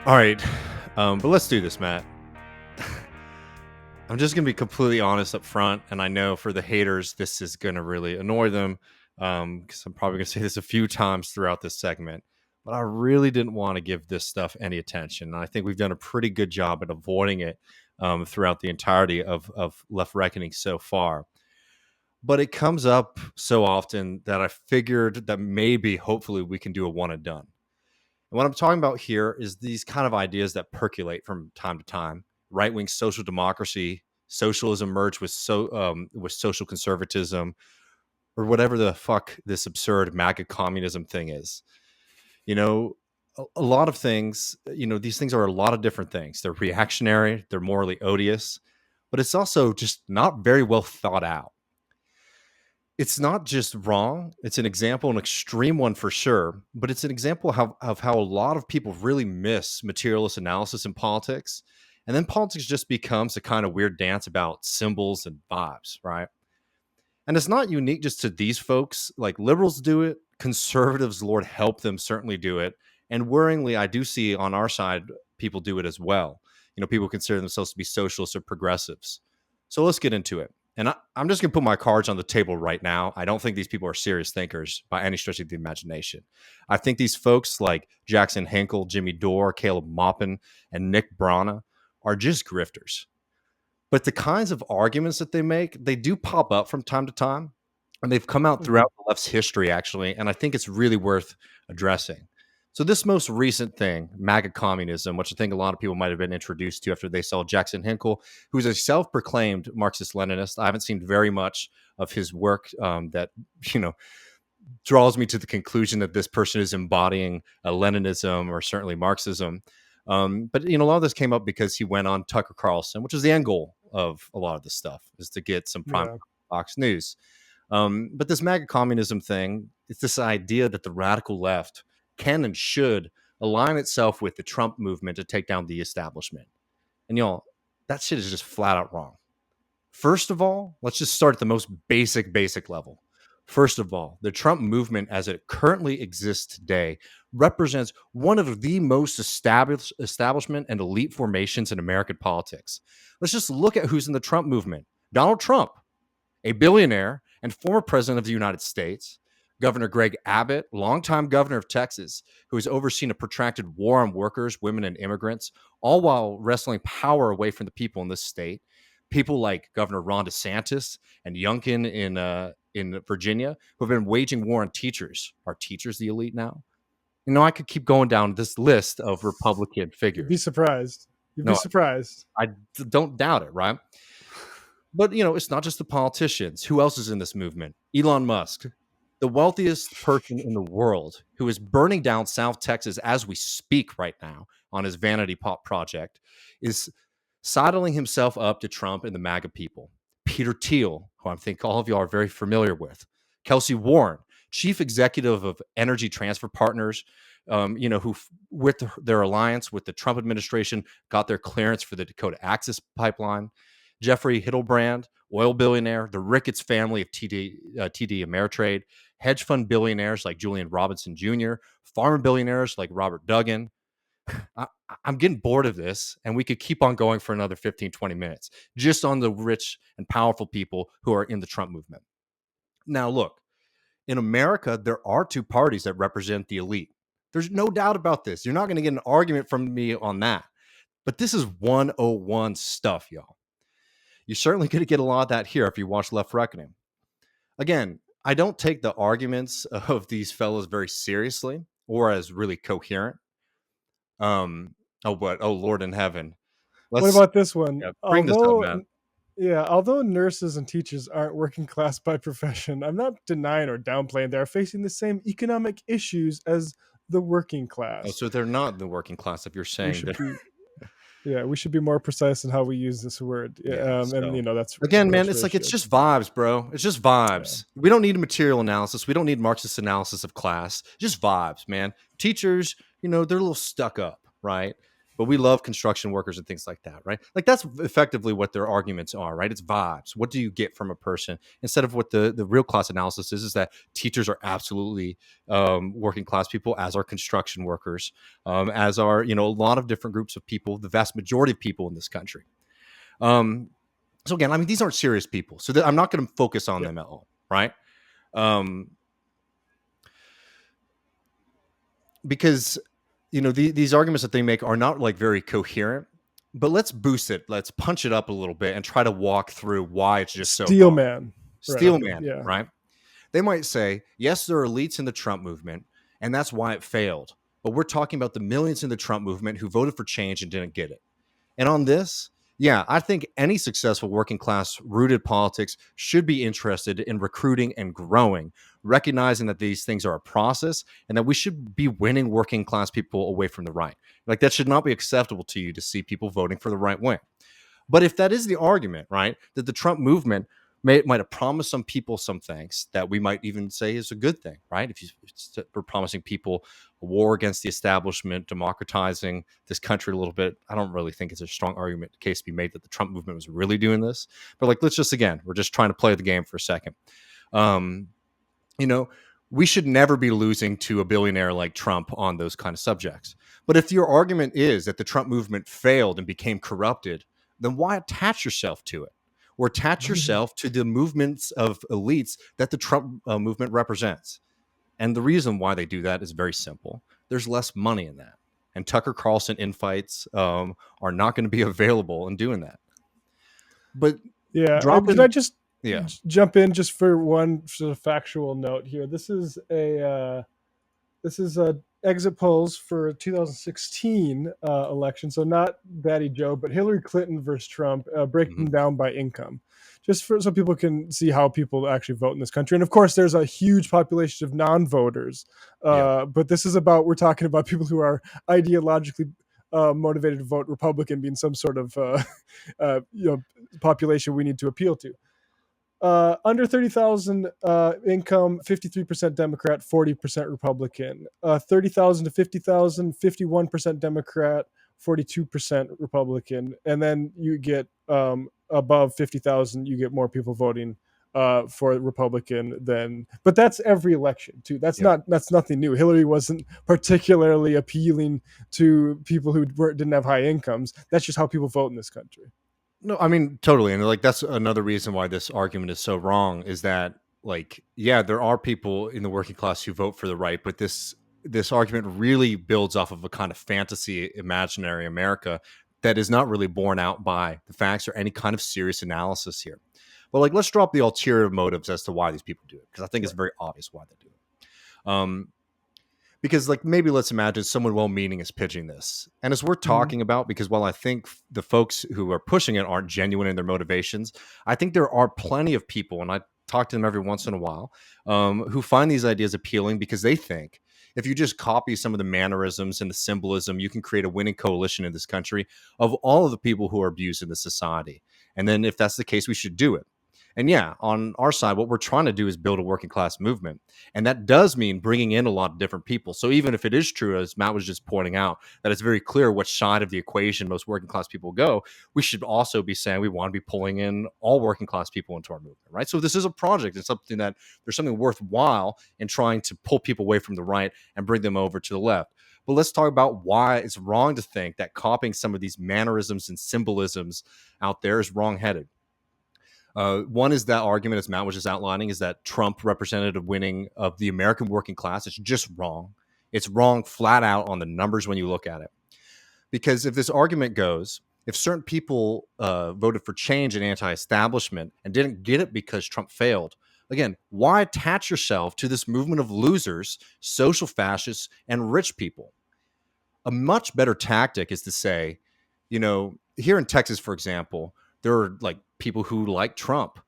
All right, but let's do this, Matt. I'm just gonna be completely honest up front, and I know for the haters, this is gonna really annoy them, because I'm probably gonna say this a few times throughout this segment. But I really didn't want to give this stuff any attention, and I think we've done a pretty good job at avoiding it throughout the entirety of Left Reckoning so far. But it comes up so often that I figured that maybe, hopefully, we can do a one and done. And what I'm talking about here is these kind of ideas that percolate from time to time. Right wing social democracy, socialism merged with social conservatism, or whatever the fuck this absurd MAGA communism thing is. You know, a lot of things. These things are a lot of different things. They're reactionary. They're morally odious, but it's also just not very well thought out. It's not just wrong. It's an example, an extreme one for sure, but it's an example of how a lot of people really miss materialist analysis in politics. And then politics just becomes a kind of weird dance about symbols and vibes, right? And it's not unique just to these folks. Like liberals do it, conservatives, Lord help them, certainly do it. And worryingly, I do see on our side people do it as well. People consider themselves to be socialists or progressives. So let's get into it. And I'm just going to put my cards on the table right now. I don't think these people are serious thinkers by any stretch of the imagination. I think these folks like Jackson Hinkle, Jimmy Dore, Caleb Maupin, and Nick Brana are just grifters. But the kinds of arguments that they make, they do pop up from time to time. And they've come out throughout the left's history, actually. And I think it's really worth addressing. So this most recent thing, MAGACommunism, which I think a lot of people might have been introduced to after they saw Jackson Hinkle, who's a self-proclaimed Marxist-Leninist. I haven't seen very much of his work that, draws me to the conclusion that this person is embodying Leninism or certainly Marxism. But a lot of this came up because he went on Tucker Carlson, which is the end goal of a lot of this stuff, is to get some prime Fox News. But this MAGA communism thing, it's this idea that the radical left can and should align itself with the Trump movement to take down the establishment. And that shit is just flat out wrong. First of all, let's just start at the most basic level. First of all, the Trump movement as it currently exists today represents one of the most establishment and elite formations in American politics. Let's just look at who's in the Trump movement. Donald Trump, a billionaire and former president of the United States. Governor Greg Abbott, longtime governor of Texas, who has overseen a protracted war on workers, women, and immigrants, all while wresting power away from the people in this state. People like Governor Ron DeSantis and Youngkin in Virginia, who have been waging war on teachers. Are teachers the elite now? I could keep going down this list of Republican figures. You'd be surprised. Be surprised. I don't doubt it, right? But, it's not just the politicians. Who else is in this movement? Elon Musk, the wealthiest person in the world, who is burning down South Texas as we speak right now on his vanity pop project, is sidling himself up to Trump and the MAGA people. Peter Thiel, who I think all of you are very familiar with. Kelsey Warren, chief executive of Energy Transfer Partners, who with their alliance with the Trump administration got their clearance for the Dakota Access Pipeline. Jeffrey Hittelbrand, oil billionaire, the Ricketts family of TD Ameritrade, hedge fund billionaires like Julian Robinson Jr., farmer billionaires like Robert Duggan. I'm getting bored of this, and we could keep on going for another 15, 20 minutes just on the rich and powerful people who are in the Trump movement. Now, look, in America, there are two parties that represent the elite. There's no doubt about this. You're not going to get an argument from me on that. But this is 101 stuff, y'all. You're certainly going to get a lot of that here if you watch Left Reckoning. Again, I don't take the arguments of these fellows very seriously or as really coherent. Oh, Lord in heaven. What about this one? Yeah, bring this up, man. Yeah, although nurses and teachers aren't working class by profession, I'm not denying or downplaying they are facing the same economic issues as the working class. Oh, so they're not the working class if you're saying that. We should be more precise in how we use this word. And that's again, man. It's like it's just vibes, bro. It's just vibes. Yeah. We don't need a material analysis. We don't need Marxist analysis of class. Just vibes, man. Teachers, they're a little stuck up, right? but we love construction workers and things like that, right? Like that's effectively what their arguments are, right? It's vibes. What do you get from a person instead of what the real class analysis is that teachers are absolutely working class people, as are construction workers, as are, a lot of different groups of people, the vast majority of people in this country. So again, I mean, these aren't serious people, so I'm not going to focus on them at all, right? Because these arguments that they make are not like very coherent, but let's boost it, let's punch it up a little bit and try to walk through why it's just so Steel wrong. man. Steel man, right? They might say, yes, there are elites in the Trump movement, and that's why it failed, but we're talking about the millions in the Trump movement who voted for change and didn't get it. And on this, yeah, I think any successful working class rooted politics should be interested in recruiting and growing, recognizing that these things are a process and that we should be winning working class people away from the right. Like that should not be acceptable to you to see people voting for the right wing. But if that is the argument, right, that the Trump movement might have promised some people some things that we might even say is a good thing, right? If we're promising people a war against the establishment, democratizing this country a little bit, I don't really think it's a strong argument case to be made that the Trump movement was really doing this. But like, let's just, again, we're just trying to play the game for a second. We should never be losing to a billionaire like Trump on those kind of subjects. But if your argument is that the Trump movement failed and became corrupted, then why attach yourself to it? Or attach yourself to the movements of elites that the Trump movement represents. And the reason why they do that is very simple. There's less money in that. And Tucker Carlson infights are not going to be available in doing that. But can I just jump in just for one sort of factual note here? This is a exit polls for 2016 election, so not Batty Joe, but Hillary Clinton versus Trump, breaking down by income, just so people can see how people actually vote in this country. And of course, there's a huge population of non-voters, but this is we're talking about people who are ideologically motivated to vote Republican, being some sort of population we need to appeal to. Under 30,000 income, 53% Democrat, 40% Republican. 30,000 to 50,000, 51% Democrat, 42% Republican. And then you get above 50,000, you get more people voting for Republican but that's every election too. That's nothing new. Hillary wasn't particularly appealing to people who didn't have high incomes. That's just how people vote in this country. No, I mean, totally. And like, that's another reason why this argument is so wrong is that, like, yeah, there are people in the working class who vote for the right, but this argument really builds off of a kind of fantasy imaginary America that is not really borne out by the facts or any kind of serious analysis here. But like, let's drop the ulterior motives as to why these people do it, because I think it's very obvious why they do it. Because like, maybe let's imagine someone well-meaning is pitching this, and it's worth talking about, because while I think the folks who are pushing it aren't genuine in their motivations, I think there are plenty of people, and I talk to them every once in a while, who find these ideas appealing because they think if you just copy some of the mannerisms and the symbolism, you can create a winning coalition in this country of all of the people who are abused in the society. And then if that's the case, we should do it. And yeah, on our side, what we're trying to do is build a working class movement. And that does mean bringing in a lot of different people. So even if it is true, as Matt was just pointing out, that it's very clear which side of the equation most working class people go, we should also be saying we want to be pulling in all working class people into our movement, right? So this is a project. It's something that there's something worthwhile in trying to pull people away from the right and bring them over to the left. But let's talk about why it's wrong to think that copying some of these mannerisms and symbolisms out there is wrong-headed. One is that argument, as Matt was just outlining, is that Trump represented a winning of the American working class. It's just wrong. It's wrong flat out on the numbers when you look at it. Because if this argument goes, if certain people voted for change and anti-establishment and didn't get it because Trump failed, again, why attach yourself to this movement of losers, social fascists, and rich people? A much better tactic is to say, here in Texas, for example, there are like people who like Trump.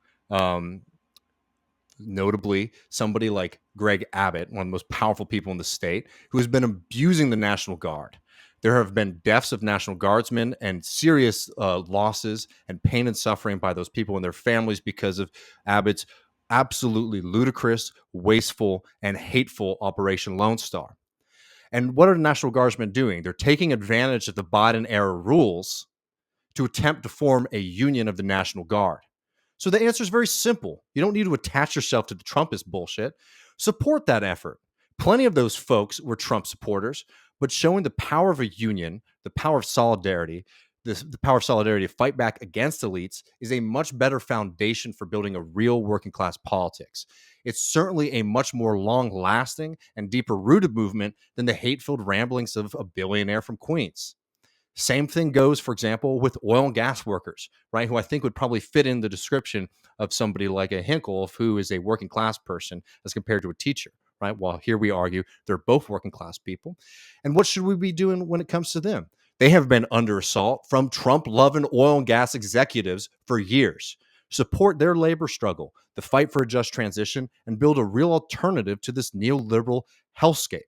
Notably, somebody like Greg Abbott, one of the most powerful people in the state, who has been abusing the National Guard. There have been deaths of National Guardsmen and serious losses and pain and suffering by those people and their families because of Abbott's absolutely ludicrous, wasteful, and hateful Operation Lone Star. And what are the National Guardsmen doing? They're taking advantage of the Biden era rules to attempt to form a union of the National Guard. So the answer is very simple. You don't need to attach yourself to the Trumpist bullshit. Support that effort. Plenty of those folks were Trump supporters, but showing the power of a union, the power of solidarity, the power of solidarity to fight back against elites is a much better foundation for building a real working class politics. It's certainly a much more long lasting and deeper rooted movement than the hate filled ramblings of a billionaire from Queens. Same thing goes, for example, with oil and gas workers, right? Who I think would probably fit in the description of somebody like a Hinkle, who is a working class person as compared to a teacher, right? Well, here we argue they're both working class people. And what should we be doing when it comes to them? They have been under assault from Trump loving oil and gas executives for years. Support their labor struggle, the fight for a just transition, and build a real alternative to this neoliberal hellscape,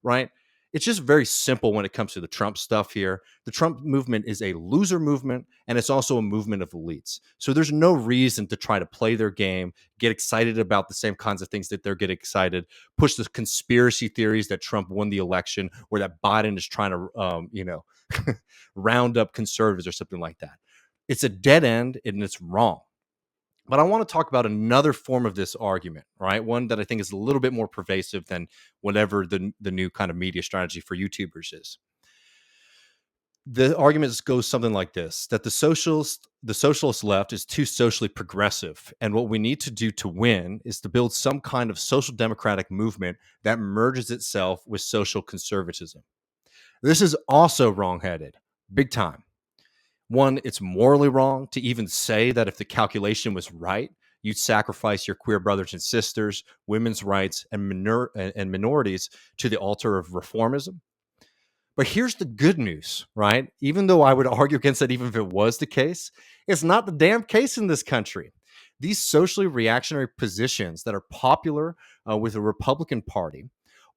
right? It's just very simple when it comes to the Trump stuff here. The Trump movement is a loser movement, and it's also a movement of elites. So there's no reason to try to play their game, get excited about the same kinds of things that they're getting excited, push the conspiracy theories that Trump won the election, or that Biden is trying to, round up conservatives or something like that. It's a dead end, and it's wrong. But I want to talk about another form of this argument, right? One that I think is a little bit more pervasive than whatever the new kind of media strategy for YouTubers is. The argument goes something like this: that the socialist left is too socially progressive, and what we need to do to win is to build some kind of social democratic movement that merges itself with social conservatism. This is also wrongheaded, big time. One, it's morally wrong to even say that if the calculation was right, you'd sacrifice your queer brothers and sisters, women's rights, and minorities to the altar of reformism. But here's the good news, right? Even though I would argue against that, even if it was the case, it's not the damn case in this country. These socially reactionary positions that are popular with the Republican Party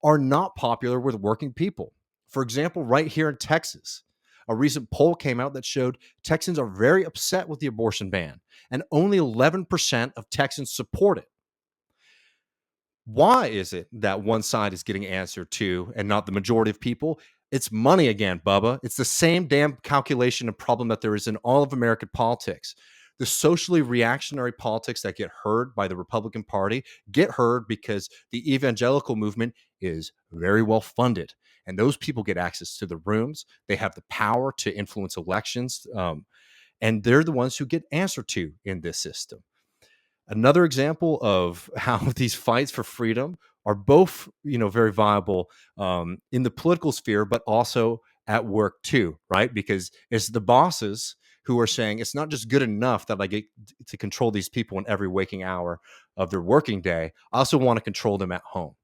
are not popular with working people. For example, right here in Texas, a recent poll came out that showed Texans are very upset with the abortion ban, and only 11% of Texans support it. Why is it that one side is getting answered to and not the majority of people? It's money again, Bubba. It's the same damn calculation and problem that there is in all of American politics. The socially reactionary politics that get heard by the Republican Party get heard because the evangelical movement is very well funded. And those people get access to the rooms. They have the power to influence elections. And they're the ones who get answered to in this system. Another example of how these fights for freedom are both, very viable in the political sphere, but also at work too, right? Because it's the bosses who are saying it's not just good enough that I get to control these people in every waking hour of their working day. I also want to control them at home.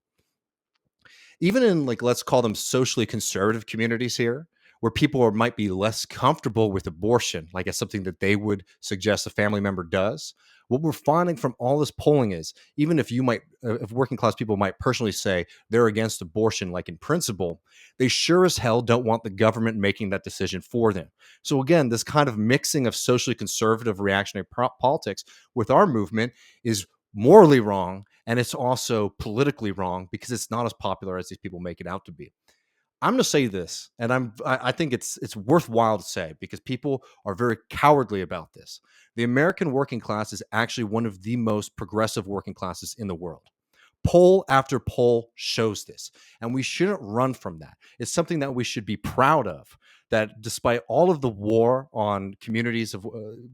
Even in, like, let's call them socially conservative communities here, where people might be less comfortable with abortion, like it's something that they would suggest a family member does. What we're finding from all this polling is, even if if working class people might personally say they're against abortion, like in principle, they sure as hell don't want the government making that decision for them. So again, this kind of mixing of socially conservative reactionary politics with our movement is morally wrong, and it's also politically wrong because it's not as popular as these people make it out to be. I'm going to say this, and I think it's worthwhile to say because people are very cowardly about this. The American working class is actually one of the most progressive working classes in the world. Poll after poll shows this, and we shouldn't run from that. It's something that we should be proud of, that despite all of the war on communities of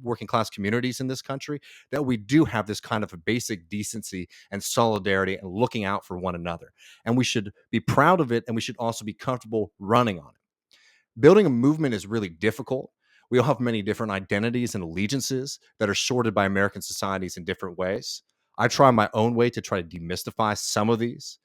working class communities in this country, that we do have this kind of a basic decency and solidarity and looking out for one another. And we should be proud of it, and we should also be comfortable running on it. Building a movement is really difficult. We all have many different identities and allegiances that are sorted by American societies in different ways. I try my own way to try to demystify some of these.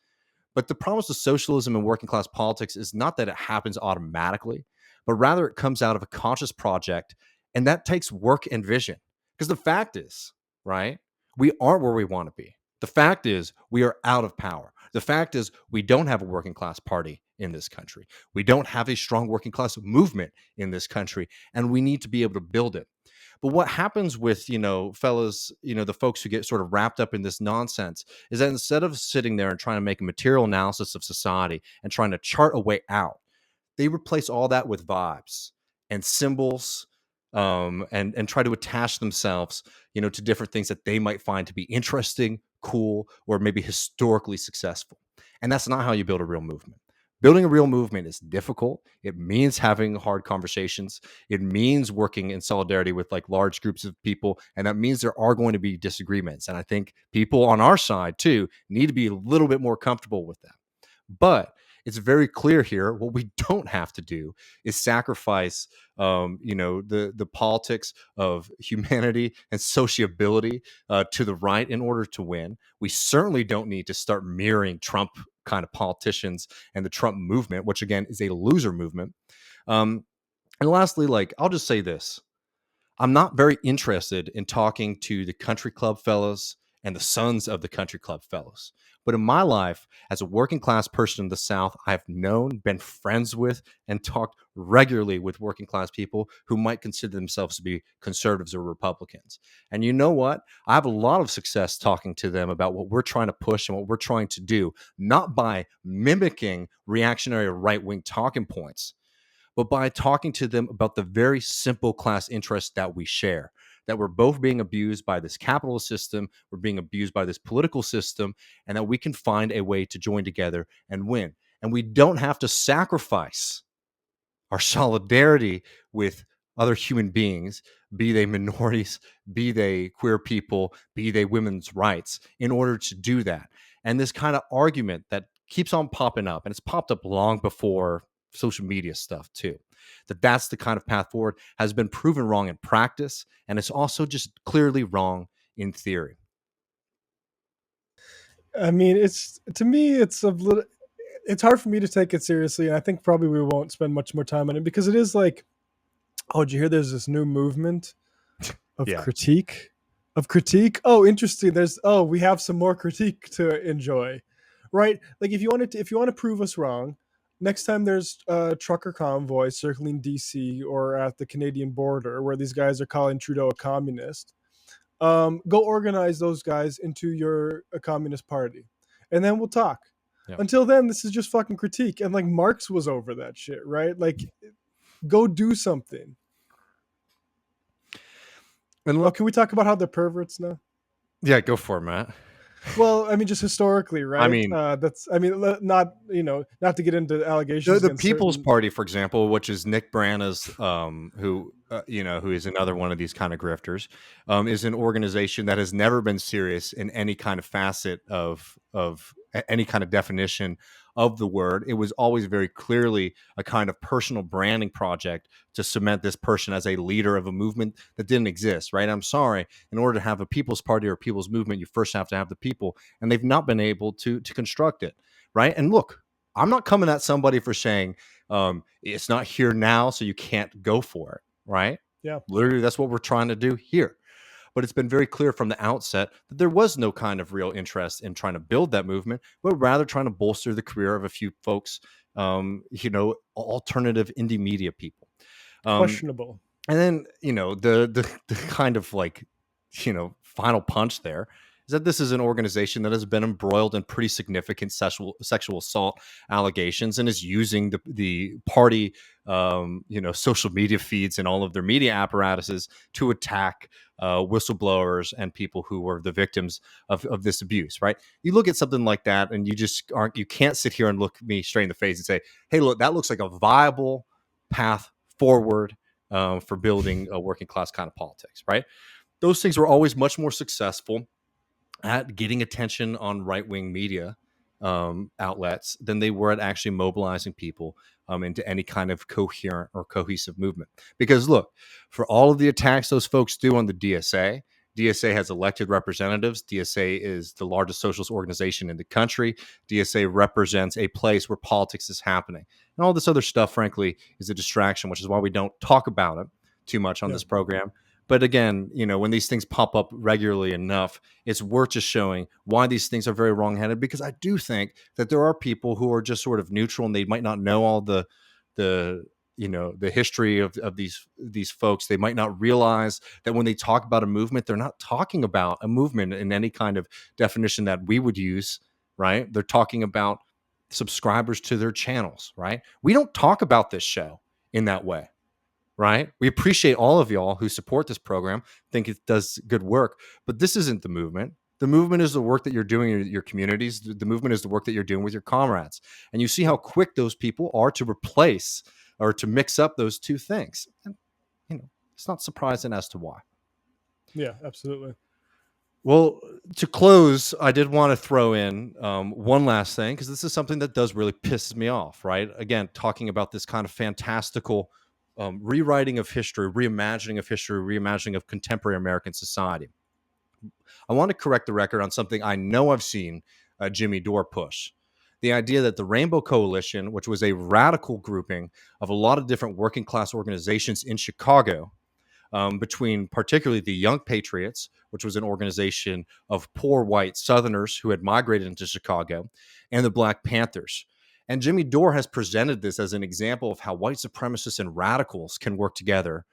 But the promise of socialism and working class politics is not that it happens automatically, but rather it comes out of a conscious project, and that takes work and vision. Because the fact is, right, we aren't where we want to be. The fact is, we are out of power. The fact is, we don't have a working class party in this country. We don't have a strong working class movement in this country, and we need to be able to build it. But what happens with, fellas, the folks who get sort of wrapped up in this nonsense is that instead of sitting there and trying to make a material analysis of society and trying to chart a way out, they replace all that with vibes and symbols, and try to attach themselves, to different things that they might find to be interesting, cool, or maybe historically successful. And that's not how you build a real movement. Building a real movement is difficult. It means having hard conversations. It means working in solidarity with like large groups of people. And that means there are going to be disagreements. And I think people on our side too need to be a little bit more comfortable with that. But it's very clear here what we don't have to do is sacrifice, the politics of humanity and sociability to the right in order to win. We certainly don't need to start mirroring Trump kind of politicians and the Trump movement, which again is a loser movement. And lastly, like, I'll just say this. I'm not very interested in talking to the country club fellows and the sons of the country club fellows. But in my life, as a working class person in the South, I've known, been friends with, and talked regularly with working class people who might consider themselves to be conservatives or Republicans. And you know what? I have a lot of success talking to them about what we're trying to push and what we're trying to do, not by mimicking reactionary right wing talking points, but by talking to them about the very simple class interests that we share, that we're both being abused by this capitalist system, we're being abused by this political system, and that we can find a way to join together and win. And we don't have to sacrifice our solidarity with other human beings, be they minorities, be they queer people, be they women's rights, in order to do that. And this kind of argument that keeps on popping up, and it's popped up long before social media stuff too, that's the kind of path forward, has been proven wrong in practice, and it's also just clearly wrong in theory. I mean, it's to me, it's a little. It's hard for me to take it seriously, and I think probably we won't spend much more time on it because it is like, oh, did you hear? There's this new movement of Yeah. critique, Oh, interesting. We have some more critique to enjoy, right? Like if you want to prove us wrong, next time there's a trucker convoy circling DC or at the Canadian border where these guys are calling Trudeau a communist, go organize those guys into your a communist party, and then we'll talk. Yeah. Until then, this is just fucking critique, and like Marx was over that shit, right? Like, go do something. And Oh, can we talk about how they're perverts now? yeah, go for it, Matt. Well, I mean, just historically, right? I mean, not not to get into allegations the against People's certain. Party, for example, which is Nick Brana's, who is another one of these kind of grifters, is an organization that has never been serious in any kind of facet of any kind of definition of the word. It was always very clearly a kind of personal branding project to cement this person as a leader of a movement that didn't exist. Right? I'm sorry. In order to have a People's Party or a People's Movement, you first have to have the people, and they've not been able to construct it. Right? And look, I'm not coming at somebody for saying it's not here now, so you can't go for it, right? Yeah. Literally, that's what we're trying to do here. But it's been very clear from the outset that there was no kind of real interest in trying to build that movement, but rather trying to bolster the career of a few folks, alternative indie media people. Questionable. And then, the kind of like, final punch there is that this is an organization that has been embroiled in pretty significant sexual assault allegations and is using the party, social media feeds and all of their media apparatuses to attack whistleblowers and people who were the victims of this abuse. Right? You look at something like that, and you can't sit here and look me straight in the face and say, "Hey, look, that looks like a viable path forward." For building a working class kind of politics, right? Those things were always much more successful at getting attention on right-wing media outlets than they were at actually mobilizing people into any kind of coherent or cohesive movement. Because look, for all of the attacks those folks do on the DSA has elected representatives. DSA is the largest socialist organization in the country. DSA represents a place where politics is happening. And all this other stuff, frankly, is a distraction, which is why we don't talk about it too much on this program. But again, when these things pop up regularly enough, it's worth just showing why these things are very wrongheaded, because I do think that there are people who are just sort of neutral and they might not know all the the history of these folks, they might not realize that when they talk about a movement, they're not talking about a movement in any kind of definition that we would use, right? They're talking about subscribers to their channels, right? We don't talk about this show in that way, right? We appreciate all of y'all who support this program, think it does good work, but this isn't the movement. The movement is the work that you're doing in your communities. The movement is the work that you're doing with your comrades. And you see how quick those people are to replace or to mix up those two things. And, it's not surprising as to why. Yeah, absolutely. Well, to close, I did want to throw in one last thing, because this is something that does really piss me off, right? Again, talking about this kind of fantastical rewriting of history, reimagining of contemporary American society. I want to correct the record on something I know I've seen Jimmy Dore push. The idea that the Rainbow Coalition, which was a radical grouping of a lot of different working class organizations in Chicago, between particularly the Young Patriots, which was an organization of poor white Southerners who had migrated into Chicago, and the Black Panthers. And Jimmy Dore has presented this as an example of how white supremacists and radicals can work together.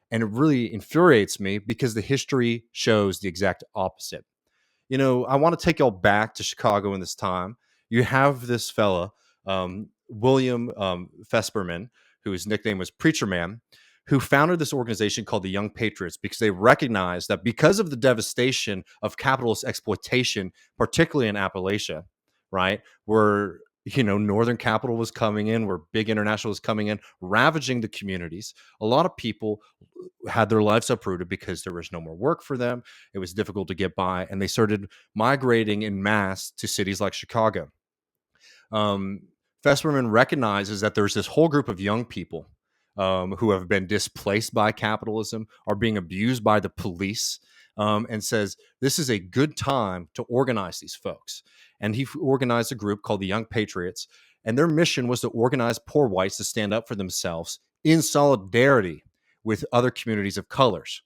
And it really infuriates me because the history shows the exact opposite. I want to take y'all back to Chicago in this time. You have this fella, William Fesperman, whose nickname was Preacher Man, who founded this organization called the Young Patriots because they recognized that because of the devastation of capitalist exploitation, particularly in Appalachia, right, where Northern capital was coming in, where big international was coming in, ravaging the communities. A lot of people had their lives uprooted because there was no more work for them. It was difficult to get by, and they started migrating in mass to cities like Chicago. Fesperman recognizes that there's this whole group of young people who have been displaced by capitalism, are being abused by the police, and says this is a good time to organize these folks. And he organized a group called the Young Patriots, and their mission was to organize poor whites to stand up for themselves in solidarity with other communities of colors.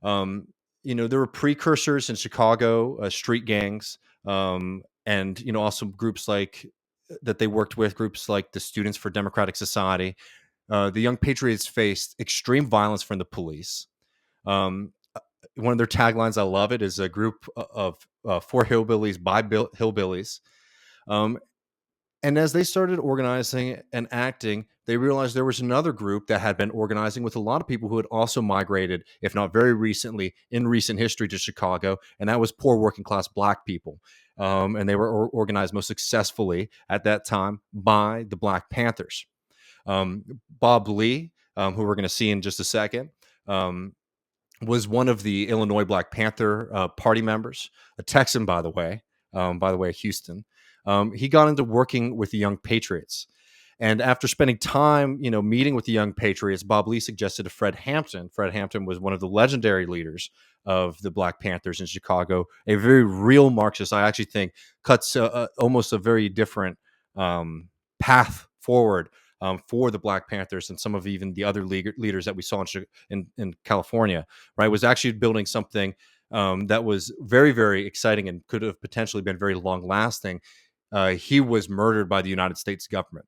There were precursors in Chicago, street gangs, and also groups like that they worked with, groups like the Students for Democratic Society. The Young Patriots faced extreme violence from the police. One of their taglines, I love it, is a group of for hillbillies by hillbillies. And as they started organizing and acting, they realized there was another group that had been organizing with a lot of people who had also migrated, if not very recently, in recent history to Chicago, and that was poor working class Black people. And they were organized most successfully at that time by the Black Panthers. Bob Lee, who we're going to see in just a second, was one of the Illinois Black Panther party members, a Texan, by the way, Houston. He got into working with the Young Patriots. And after spending time, meeting with the Young Patriots, Bob Lee suggested to Fred Hampton. Fred Hampton was one of the legendary leaders of the Black Panthers in Chicago, a very real Marxist. I actually think cuts almost a very different path forward for the Black Panthers and some of even the other leaders that we saw in California, right? Was actually building something that was very, very exciting and could have potentially been very long lasting. He was murdered by the United States government.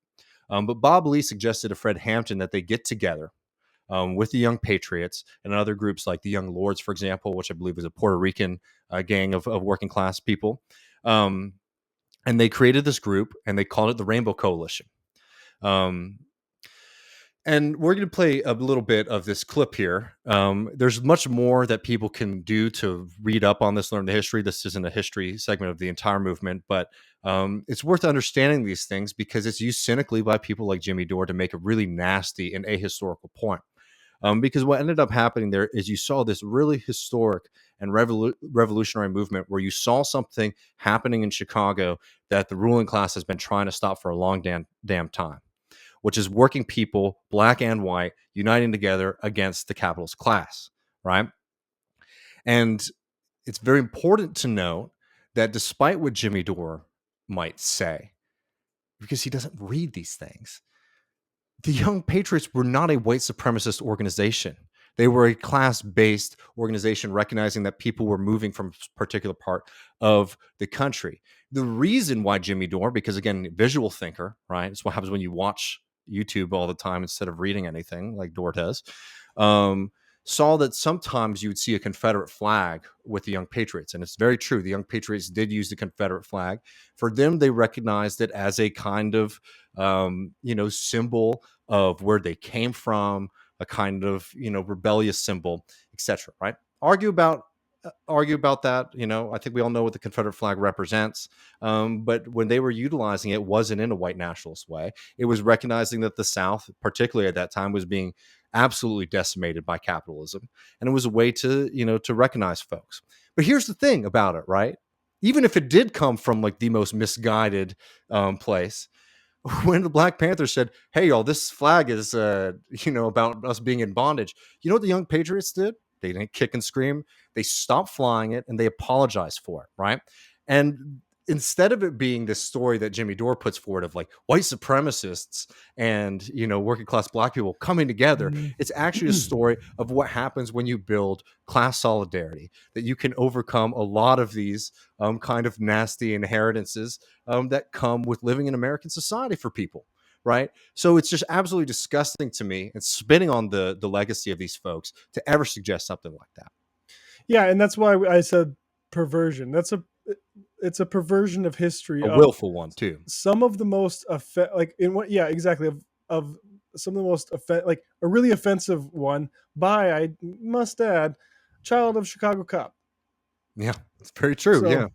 But Bob Lee suggested to Fred Hampton that they get together with the Young Patriots and other groups like the Young Lords, for example, which I believe is a Puerto Rican gang of working class people. And they created this group and they called it the Rainbow Coalition. And we're going to play a little bit of this clip here. There's much more that people can do to read up on this, learn the history. This isn't a history segment of the entire movement, but it's worth understanding these things because it's used cynically by people like Jimmy Dore to make a really nasty and ahistorical point. Because what ended up happening there is you saw this really historic and revolutionary movement where you saw something happening in Chicago that the ruling class has been trying to stop for a long damn time, which is working people, Black and white, uniting together against the capitalist class, right? And it's very important to note that despite what Jimmy Dore might say, because he doesn't read these things, the Young Patriots were not a white supremacist organization. They were a class-based organization recognizing that people were moving from a particular part of the country. The reason why Jimmy Dore, because again, visual thinker, right? It's what happens when you watch YouTube all the time instead of reading anything like Dort does, saw that sometimes you would see a Confederate flag with the Young Patriots. And it's very true. The Young Patriots did use the Confederate flag. For them, they recognized it as a kind of, symbol of where they came from, a kind of, rebellious symbol, etc. Right? Argue about that. I think we all know what the Confederate flag represents. But when they were utilizing it, wasn't in a white nationalist way. It was recognizing that the South, particularly at that time, was being absolutely decimated by capitalism, and it was a way to to recognize folks. But here's the thing about it, right? Even if it did come from like the most misguided place, when the Black Panthers said, "Hey, y'all, this flag is about us being in bondage," you know what the Young Patriots did? They didn't kick and scream. They stopped flying it and they apologized for it, right? And instead of it being this story that Jimmy Dore puts forward of like white supremacists and working class Black people coming together, it's actually a story of what happens when you build class solidarity, that you can overcome a lot of these kind of nasty inheritances that come with living in American society for people. Right. So it's just absolutely disgusting to me and spitting on the legacy of these folks to ever suggest something like that. Yeah, and that's why I said perversion. It's a perversion of history, A of willful one too. some of the most exactly, of some of the most like a really offensive one by, I must add, child of Chicago cop. Yeah, it's very true. So, yeah.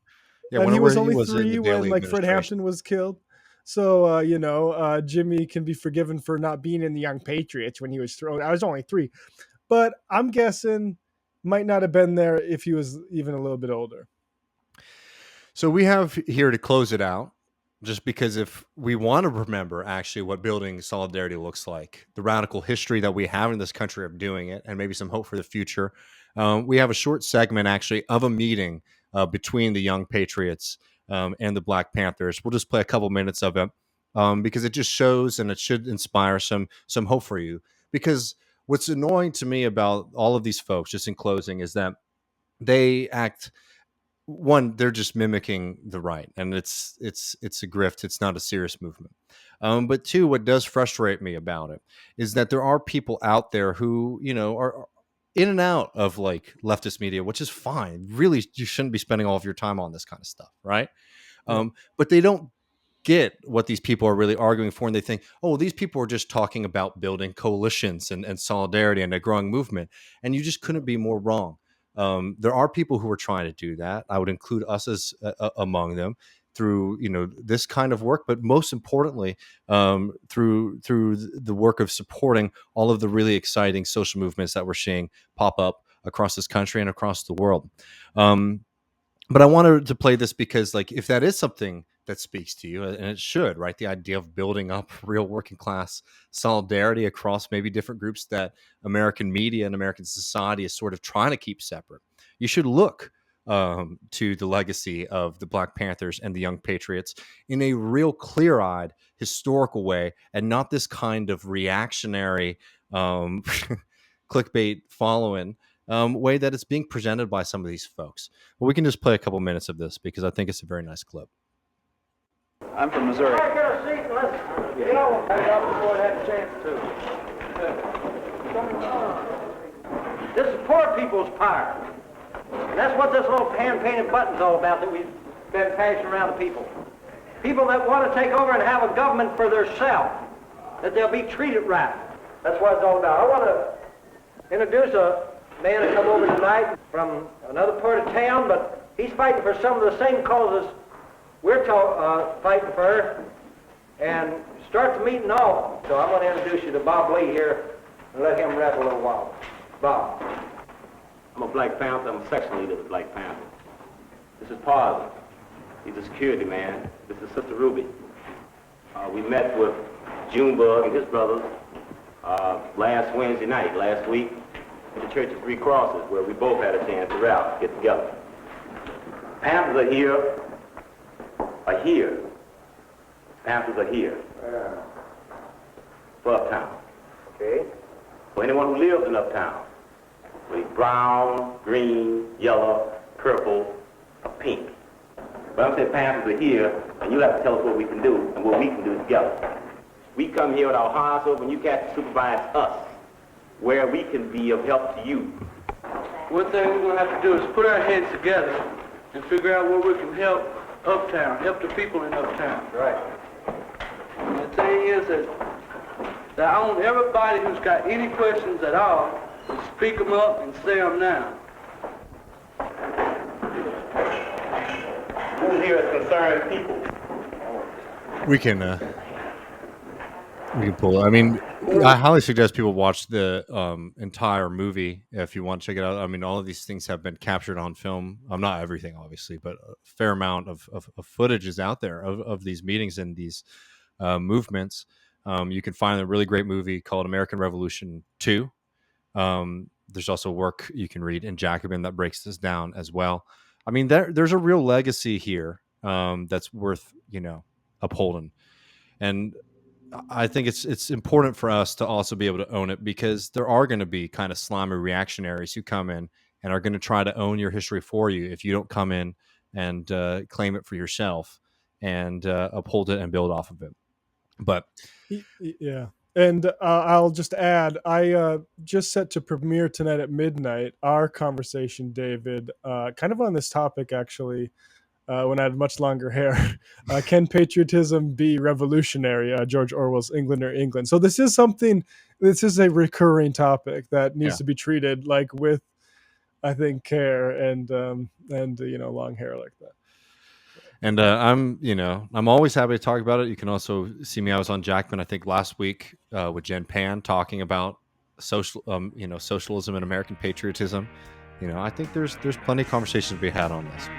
and he was only in the 3 when Daley like Fred administration. Hampton was killed. So Jimmy can be forgiven for not being in the Young Patriots when he was thrown. I was only 3, but I'm guessing might not have been there if he was even a little bit older. So we have here to close it out, just because if we want to remember actually what building solidarity looks like, the radical history that we have in this country of doing it, and maybe some hope for the future, we have a short segment actually of a meeting between the Young Patriots and the Black Panthers. We'll just play a couple minutes of it because it just shows and it should inspire some hope for you. Because what's annoying to me about all of these folks, just in closing, is that they act, one, they're just mimicking the right, and it's a grift. It's not a serious movement. But two, what does frustrate me about it is that there are people out there who are in and out of like leftist media, which is fine. Really, you shouldn't be spending all of your time on this kind of stuff, right? But they don't get what these people are really arguing for, and they think, oh, these people are just talking about building coalitions and solidarity and a growing movement, and you just couldn't be more wrong. There are people who are trying to do that. I would include us as among them through this kind of work, but most importantly through the work of supporting all of the really exciting social movements that we're seeing pop up across this country and across the world. But I wanted to play this because, like, if that is something that speaks to you, and it should, right? The idea of building up real working class solidarity across maybe different groups that American media and American society is sort of trying to keep separate. You should look to the legacy of the Black Panthers and the Young Patriots in a real clear-eyed, historical way, and not this kind of reactionary clickbait following way that it's being presented by some of these folks. But we can just play a couple minutes of this because I think it's a very nice clip. I'm from Missouri. Get a seat and let's get on with it before I had a chance to. This is poor people's power. And that's what this little hand-painted button's all about that we've been passing around to people. People that want to take over and have a government for themselves, that they'll be treated right. That's what it's all about. I want to introduce a man that come over tonight from another part of town, but he's fighting for some of the same causes we're fighting for, and start the meeting off. So I'm going to introduce you to Bob Lee here and let him rap a little while. Bob. I'm a Black Panther. I'm a section leader of the Black Panther. This is Parley. He's a security man. This is Sister Ruby. We met with Junebug and his brothers last Wednesday night, last week, at the Church of Three Crosses, where we both had a chance to rally, get together. Panthers are here. Panthers are here. For Uptown. Okay. For anyone who lives in Uptown. With brown, green, yellow, purple, or pink. But I'm saying Panthers are here, and you have to tell us what we can do and what we can do together. We come here with our hearts open. You cats supervise us, where we can be of help to you. One thing we're going to have to do is put our heads together and figure out where we can help uptown, help the people in uptown. Right. And the thing is that I want everybody who's got any questions at all to speak them up and say them now. Who's here as concerned people? We can pull it. I mean, I highly suggest people watch the entire movie if you want to check it out. I mean, all of these things have been captured on film. Not everything, obviously, but a fair amount of footage is out there of these meetings and these movements. You can find a really great movie called American Revolution 2. There's also work you can read in Jacobin that breaks this down as well. I mean, there's a real legacy here that's worth, upholding. And I think it's important for us to also be able to own it, because there are going to be kind of slimy reactionaries who come in and are going to try to own your history for you if you don't come in and claim it for yourself and uphold it and build off of it. But yeah. And I'll just add, I just set to premiere tonight at midnight our conversation, David, kind of on this topic, actually, when I had much longer hair. Can patriotism be revolutionary? George Orwell's England or England. So this is a recurring topic that needs to be treated with, I think, care and long hair like that. And I'm always happy to talk about it. You can also see me. I was on Jackman, I think, last week with Jen Pan talking about socialism and American patriotism. I think there's plenty of conversations to be had on this.